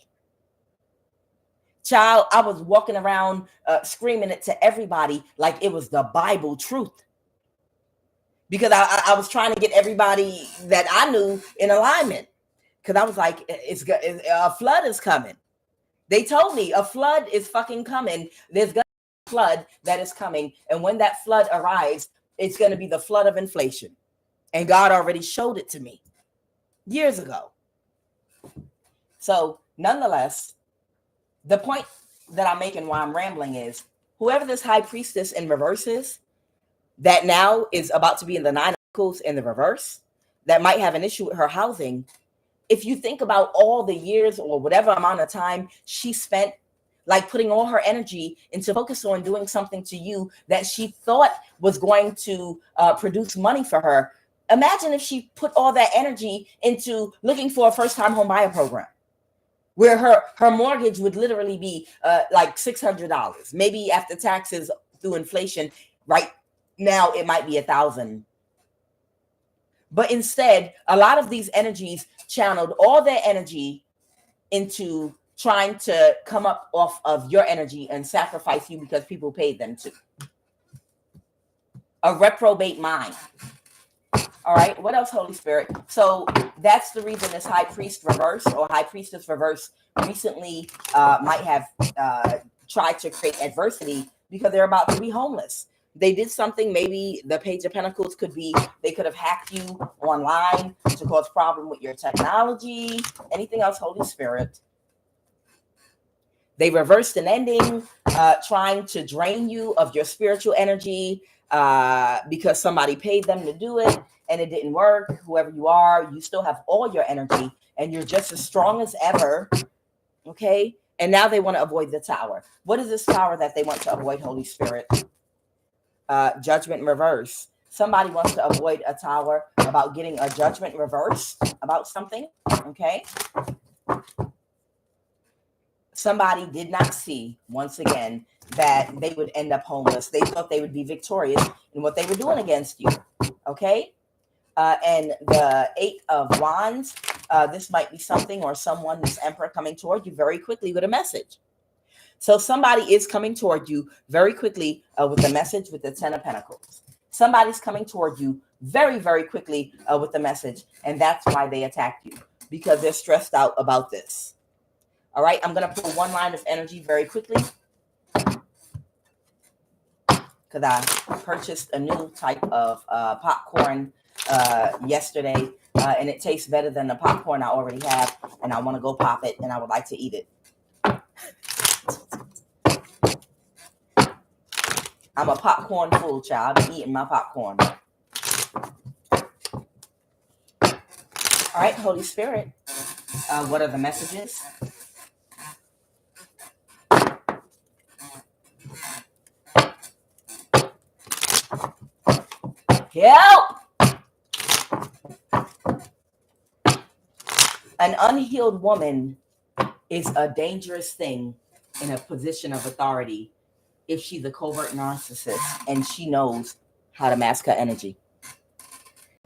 Child, I was walking around screaming it to everybody like it was the Bible truth. Because I was trying to get everybody that I knew in alignment. Because I was like, a flood is coming. They told me a flood is fucking coming. There's going to be a flood that is coming. And when that flood arrives, it's going to be the flood of inflation. And God already showed it to me years ago. So nonetheless, the point that I'm making while I'm rambling is whoever this high priestess in reverse is, that now is about to be in the 9 of Pentacles in the reverse, that might have an issue with her housing. If you think about all the years or whatever amount of time she spent, like putting all her energy into focus on doing something to you that she thought was going to produce money for her. Imagine if she put all that energy into looking for a first-time home buyer program, where her mortgage would literally be like $600, maybe after taxes through inflation. Right now, it might be $1,000. But instead, a lot of these energies channeled all their energy into trying to come up off of your energy and sacrifice you because people paid them to. A reprobate mind. All right, what else, Holy Spirit? So that's the reason this high priest reverse or high priestess reverse recently might have tried to create adversity because they're about to be homeless. They did something, maybe the Page of Pentacles could be, they could have hacked you online to cause problem with your technology, anything else, Holy Spirit. They reversed an ending, trying to drain you of your spiritual energy because somebody paid them to do it and it didn't work. Whoever you are, you still have all your energy and you're just as strong as ever. Okay. And now they want to avoid the tower. What is this tower that they want to avoid, Holy Spirit? Judgment in reverse. Somebody wants to avoid a tower about getting a judgment reversed about something. Okay. Somebody did not see, once again, that they would end up homeless. They thought they would be victorious in what they were doing against you. Okay. And the 8 of Wands, this might be something or someone, this Emperor, coming toward you very quickly with a message. So somebody is coming toward you very quickly with the message with the 10 of Pentacles. Somebody's coming toward you very, very quickly with the message. And that's why they attacked you, because they're stressed out about this. All right, I'm going to put one line of energy very quickly because I purchased a new type of popcorn yesterday, and it tastes better than the popcorn I already have, and I want to go pop it, and I would like to eat it. I'm a popcorn fool, child. I've been eating my popcorn. All right, Holy Spirit, what are the messages? Help! An unhealed woman is a dangerous thing in a position of authority if she's a covert narcissist and she knows how to mask her energy.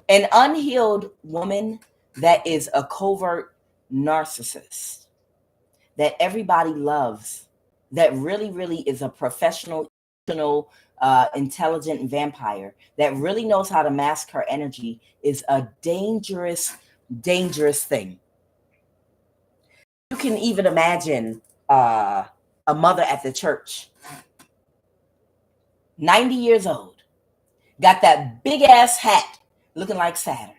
An unhealed woman that is a covert narcissist that everybody loves, that really, really is a professional, intelligent vampire that really knows how to mask her energy is a dangerous, dangerous thing. You can even imagine a mother at the church, 90 years old, got that big ass hat looking like Saturn,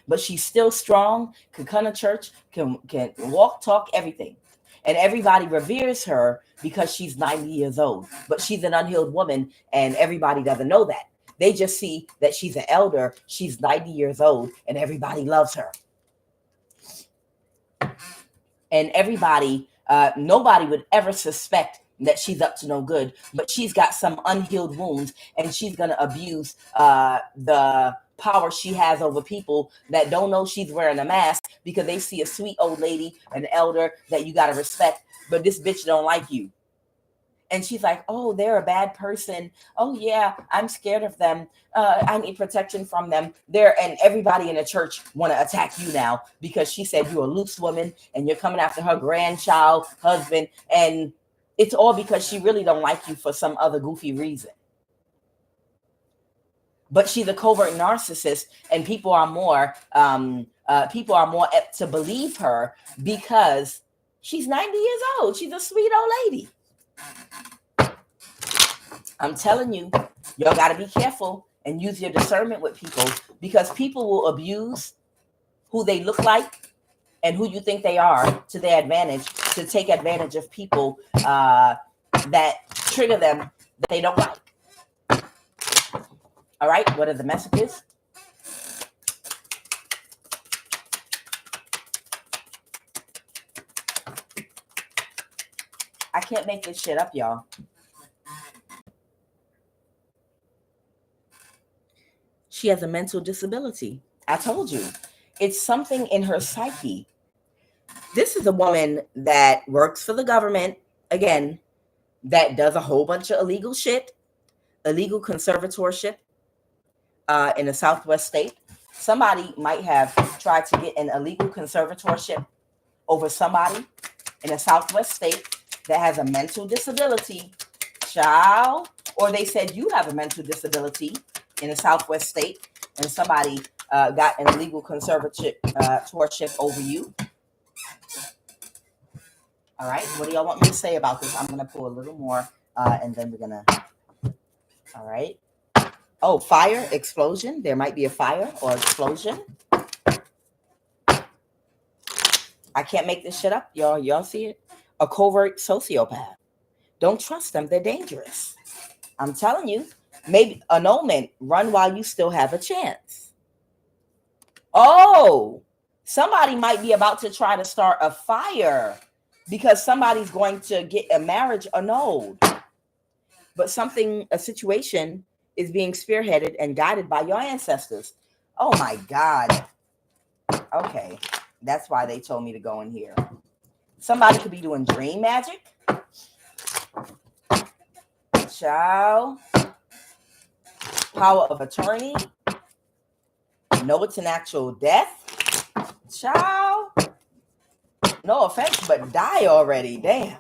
but she's still strong, can come to church, can walk, talk, everything. And everybody reveres her because she's 90 years old, but she's an unhealed woman and everybody doesn't know that. They just see that she's an elder, she's 90 years old, and everybody loves her. And everybody, nobody would ever suspect that she's up to no good, but she's got some unhealed wounds and she's going to abuse the power she has over people that don't know she's wearing a mask because they see a sweet old lady, an elder that you got to respect, but this bitch don't like you. And she's like, oh, they're a bad person. Oh, yeah, I'm scared of them. I need protection from them. And everybody in the church want to attack you now because she said you're a loose woman and you're coming after her grandchild, husband. And it's all because she really don't like you for some other goofy reason. But she's a covert narcissist, and people are more apt to believe her because she's 90 years old. She's a sweet old lady. I'm telling you, y'all got to be careful and use your discernment with people, because people will abuse who they look like and who you think they are to their advantage, to take advantage of people that trigger them that they don't like. All right, what are the messages? I can't make this shit up, y'all. She has a mental disability. I told you. It's something in her psyche. This is a woman that works for the government, again, that does a whole bunch of illegal shit, illegal conservatorship in a Southwest state. Somebody might have tried to get an illegal conservatorship over somebody in a Southwest state that has a mental disability, child, or they said you have a mental disability in a Southwest state, and somebody got an illegal conservatorship over you. All right, what do y'all want me to say about this? I'm going to pull a little more, and then we're going to, all right. Oh, fire, explosion. There might be a fire or explosion. I can't make this shit up, y'all. Y'all see it? A covert sociopath. Don't trust them. They're dangerous. I'm telling you. Maybe annulment. Run while you still have a chance. Oh, somebody might be about to try to start a fire because somebody's going to get a marriage annulled. But a situation is being spearheaded and guided by your ancestors. Oh my God. Okay. That's why they told me to go in here. Somebody could be doing dream magic. Child. Power of attorney. No, it's an actual death. Child. No offense, but die already. Damn.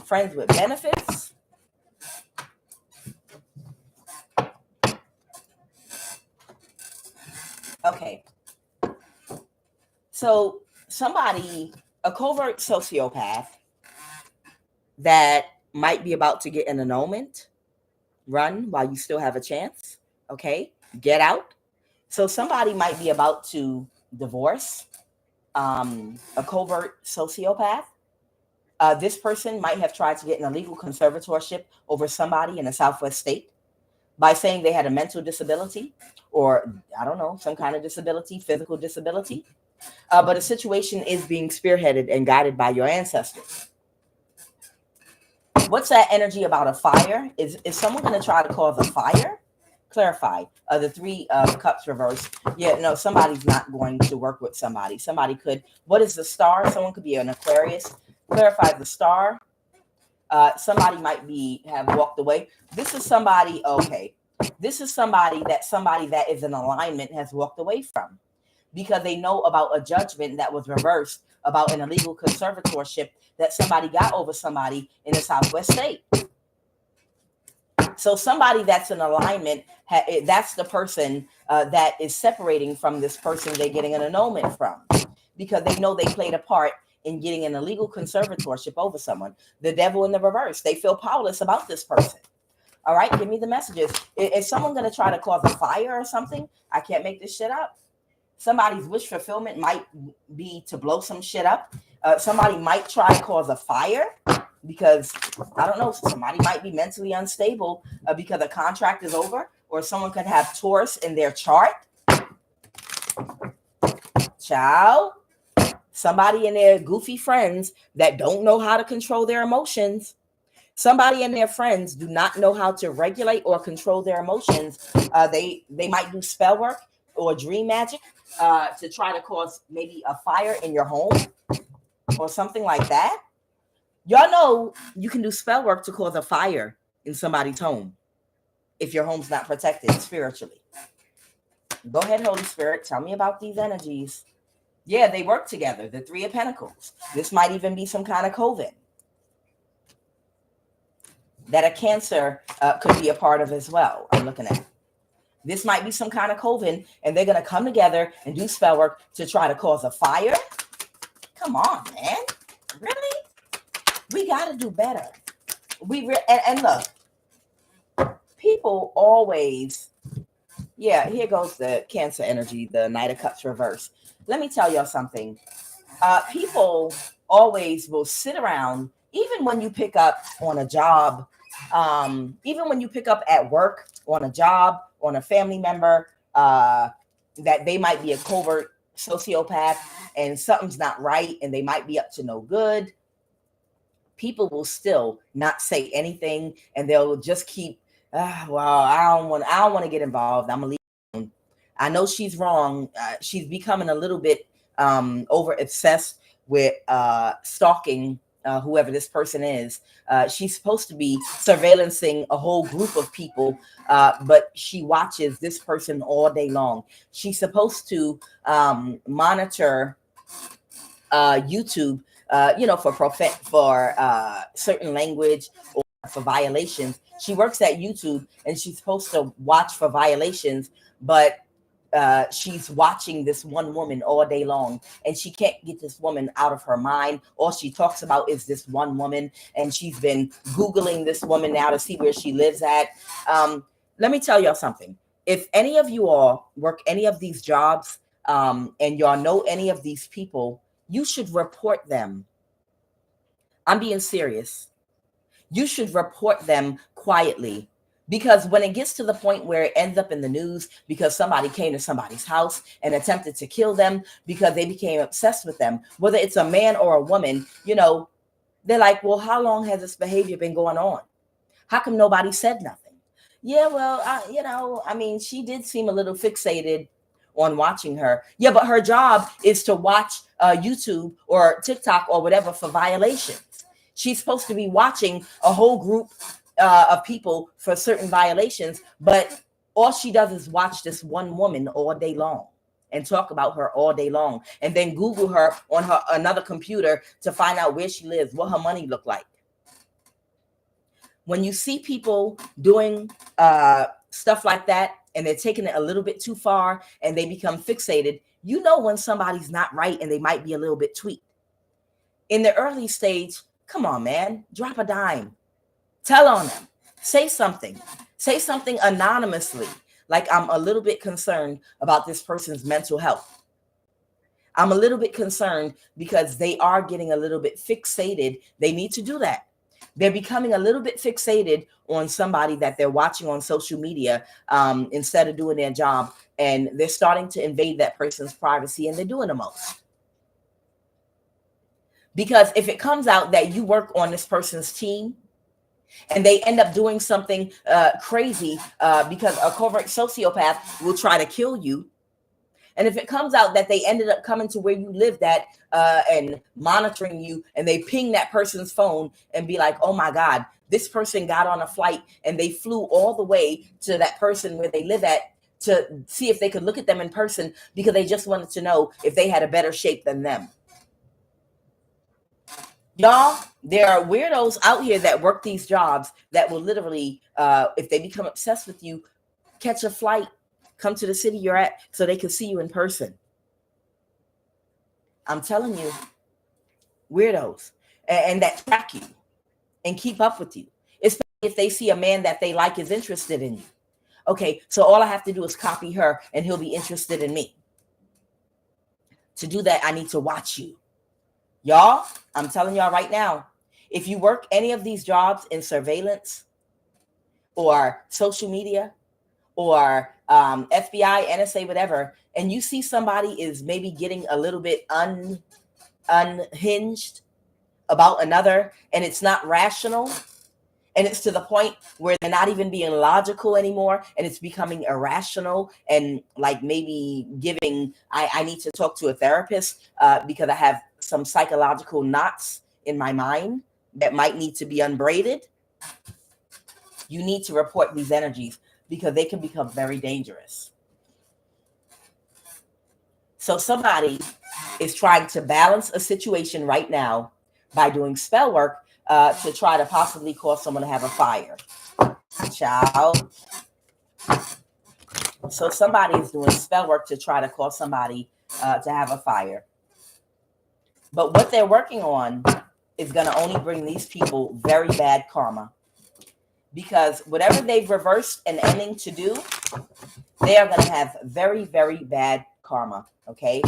Friends with benefits. Okay. So somebody, a covert sociopath that might be about to get an annulment, run while you still have a chance. Okay. Get out. So somebody might be about to divorce a covert sociopath. This person might have tried to get an illegal conservatorship over somebody in a Southwest state by saying they had a mental disability or, I don't know, some kind of disability, physical disability. But a situation is being spearheaded and guided by your ancestors. What's that energy about a fire? Is someone going to try to cause a fire? Clarify. The Three of Cups reversed. Yeah, no, somebody's not going to work with somebody. Somebody could. What is the star? Someone could be an Aquarius. Clarify the star. Somebody might have walked away. This is somebody. Okay, this is somebody that is in alignment has walked away from, because they know about a judgment that was reversed about an illegal conservatorship that somebody got over somebody in a Southwest state. So somebody that's in alignment, that's the person that is separating from this person they're getting an annulment from, because they know they played a part in getting an illegal conservatorship over someone. The devil in the reverse. They feel powerless about this person. All right, give me the messages. Is someone going to try to cause a fire or something? I can't make this shit up. Somebody's wish fulfillment might be to blow some shit up. Somebody might try to cause a fire because, I don't know, somebody might be mentally unstable because a contract is over, or someone could have Taurus in their chart. Child. Somebody and their goofy friends that don't know how to control their emotions. Somebody and their friends do not know how to regulate or control their emotions. They might do spell work or dream magic to try to cause maybe a fire in your home or something like that. Y'all know you can do spell work to cause a fire in somebody's home if your home's not protected spiritually. Go ahead, Holy Spirit. Tell me about these energies. Yeah, they work together. The Three of Pentacles. This might even be some kind of Covert that a Cancer could be a part of as well. I'm looking at. This might be some kind of Covert, and they're going to come together and do spell work to try to cause a fire. Come on, man. Really? We got to do better. And look, people always, yeah, here goes the Cancer energy, the Knight of Cups reverse. Let me tell y'all something. People always will sit around, even when you pick up on a job, even when you pick up at work, on a job, on a family member, that they might be a covert sociopath and something's not right and they might be up to no good. People will still not say anything and they'll just keep, well, I don't want to get involved. I'm gonna leave. I know she's wrong. She's becoming a little bit over obsessed with stalking whoever this person is. She's supposed to be surveillancing a whole group of people, but she watches this person all day long. She's supposed to monitor YouTube, for certain language or for violations. She works at YouTube and she's supposed to watch for violations, but she's watching this one woman all day long and she can't get this woman out of her mind. All she talks about is this one woman, and she's been Googling this woman now to see where she lives at. Let me tell y'all something. If any of you all work any of these jobs and y'all know any of these people, you should report them. I'm being serious. You should report them quietly. Because when it gets to the point where it ends up in the news because somebody came to somebody's house and attempted to kill them because they became obsessed with them, whether it's a man or a woman, they're like, well, how long has this behavior been going on? How come nobody said nothing? Yeah, well, she did seem a little fixated on watching her. Yeah, but her job is to watch YouTube or TikTok or whatever for violations. She's supposed to be watching a whole group of people for certain violations, but all she does is watch this one woman all day long and talk about her all day long, and then Google her on her another computer to find out where she lives, what her money look like. When you see people doing stuff like that and they're taking it a little bit too far and they become fixated, you know when somebody's not right and they might be a little bit tweaked. In the early stage, come on, man, drop a dime. Tell on them. Say something. Say something anonymously. Like, I'm a little bit concerned about this person's mental health. I'm a little bit concerned because they are getting a little bit fixated. They need to do that. They're becoming a little bit fixated on somebody that they're watching on social media instead of doing their job. And they're starting to invade that person's privacy, and they're doing the most. Because if it comes out that you work on this person's team and they end up doing something crazy because a covert sociopath will try to kill you. And if it comes out that they ended up coming to where you lived at and monitoring you, and they ping that person's phone and be like, oh my God, this person got on a flight and they flew all the way to that person where they live at to see if they could look at them in person because they just wanted to know if they had a better shape than them. Y'all, there are weirdos out here that work these jobs that will literally, if they become obsessed with you, catch a flight, come to the city you're at so they can see you in person. I'm telling you, weirdos, and that track you and keep up with you, especially if they see a man that they like is interested in you. Okay, so all I have to do is copy her and he'll be interested in me. To do that, I need to watch you. Y'all, I'm telling y'all right now, if you work any of these jobs in surveillance or social media or FBI, NSA, whatever, and you see somebody is maybe getting a little bit unhinged about another, and it's not rational, and it's to the point where they're not even being logical anymore, and it's becoming irrational, and like maybe giving, I need to talk to a therapist because I have some psychological knots in my mind that might need to be unbraided. You need to report these energies because they can become very dangerous. So somebody is trying to balance a situation right now by doing spell work to try to possibly cause someone to have a fire. Child. So somebody is doing spell work to try to cause somebody to have a fire. But what they're working on is going to only bring these people very bad karma. Because whatever they've reversed and ending to do, they are going to have very, very bad karma. Okay.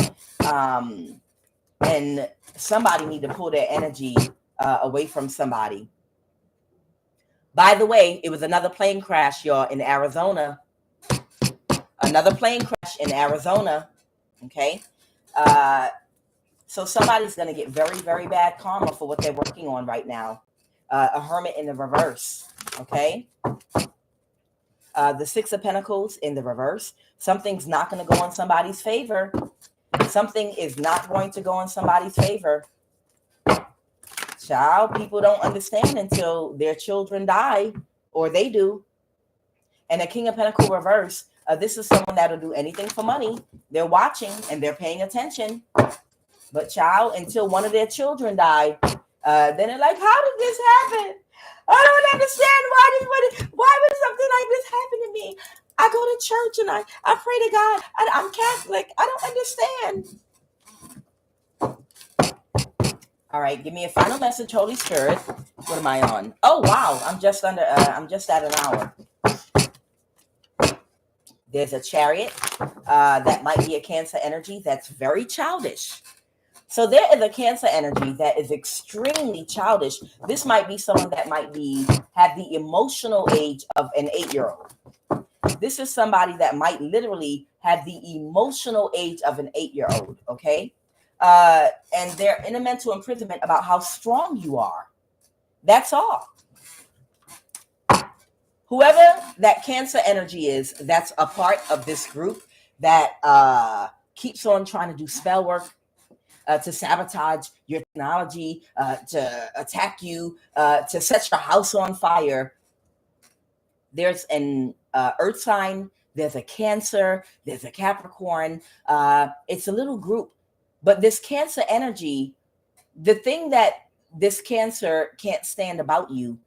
And somebody need to pull their energy away from somebody. By the way, it was another plane crash, y'all, in Arizona. Another plane crash in Arizona. Okay. So somebody's going to get very, very bad karma for what they're working on right now. A hermit in the reverse. Okay. The Six of Pentacles in the reverse. Something's not going to go in somebody's favor. Something is not going to go in somebody's favor. Child, people don't understand until their children die, or they do. And the King of Pentacles reverse. This is someone that'll do anything for money. They're watching and they're paying attention. But child, until one of their children died, then they're like, how did this happen? I don't understand why would something like this happen to me? I go to church and I pray to God. I'm Catholic. I don't understand. All right, give me a final message, Holy Spirit. What am I on? Oh wow, I'm just at an hour. There's a Chariot that might be a Cancer energy that's very childish. So there is a Cancer energy that is extremely childish. This might be someone that might have the emotional age of an 8-year-old. This is somebody that might literally have the emotional age of an 8-year-old, okay? And they're in a mental imprisonment about how strong you are. That's all. Whoever that Cancer energy is, that's a part of this group that keeps on trying to do spell work, to sabotage your technology, to attack you, to set your house on fire. There's an Earth sign, there's a Cancer, there's a Capricorn. It's a little group. But this Cancer energy, the thing that this Cancer can't stand about you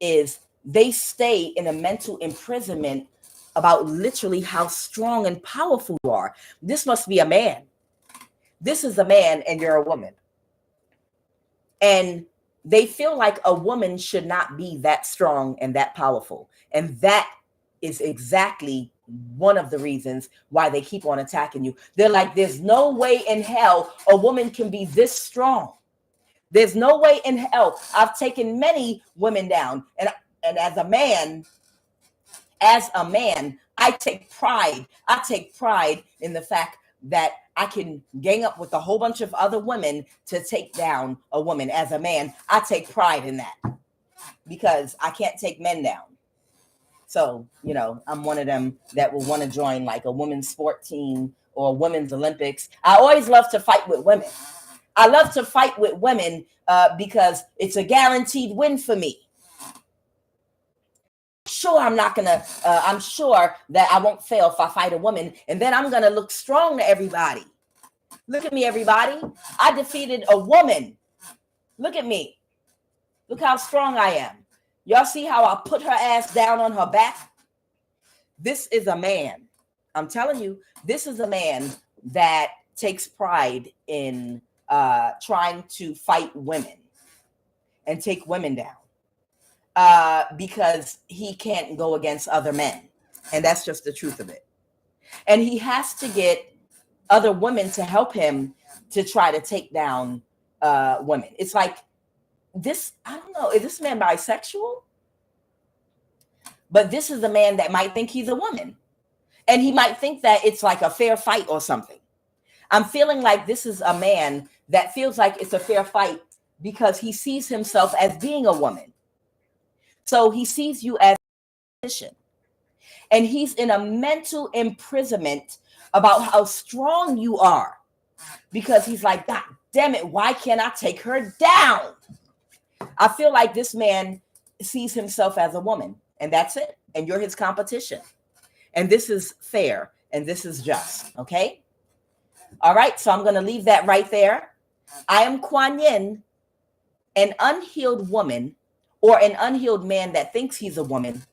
is they stay in a mental imprisonment about literally how strong and powerful you are. This must be a man. This is a man and you're a woman. And they feel like a woman should not be that strong and that powerful. And that is exactly one of the reasons why they keep on attacking you. They're like, there's no way in hell a woman can be this strong. There's no way in hell. I've taken many women down. And as a man, I take pride. I take pride in the fact that I can gang up with a whole bunch of other women to take down a woman. As a man, I take pride in that because I can't take men down. So, I'm one of them that will want to join like a women's sport team or a women's Olympics. I always love to fight with women. I love to fight with women because it's a guaranteed win for me. Sure, I'm sure that I won't fail if I fight a woman, and then I'm going to look strong to everybody. Look at me, everybody. I defeated a woman. Look at me. Look how strong I am. Y'all see how I put her ass down on her back? This is a man. I'm telling you, this is a man that takes pride in trying to fight women and take women down. Because he can't go against other men. And that's just the truth of it. And he has to get other women to help him to try to take down women. It's like this, I don't know, is this man bisexual? But this is a man that might think he's a woman. And he might think that it's like a fair fight or something. I'm feeling like this is a man that feels like it's a fair fight because he sees himself as being a woman. So he sees you as a position. And he's in a mental imprisonment about how strong you are. Because he's like, God damn it, why can't I take her down? I feel like this man sees himself as a woman. And that's it. And you're his competition. And this is fair. And this is just. Okay? All right, so I'm going to leave that right there. I am Kuan Yin. An unhealed woman or an unhealed man that thinks he's a woman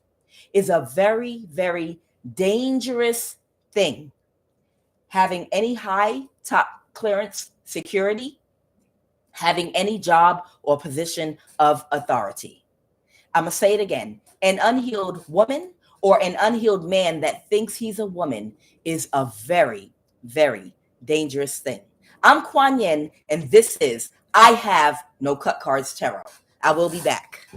is a very, very dangerous thing. Having any high top clearance security, having any job or position of authority. I'm going to say it again. An unhealed woman or an unhealed man that thinks he's a woman is a very, very dangerous thing. I'm Kuan Yin, and this is I Have No Cut Cards Tarot. I will be back.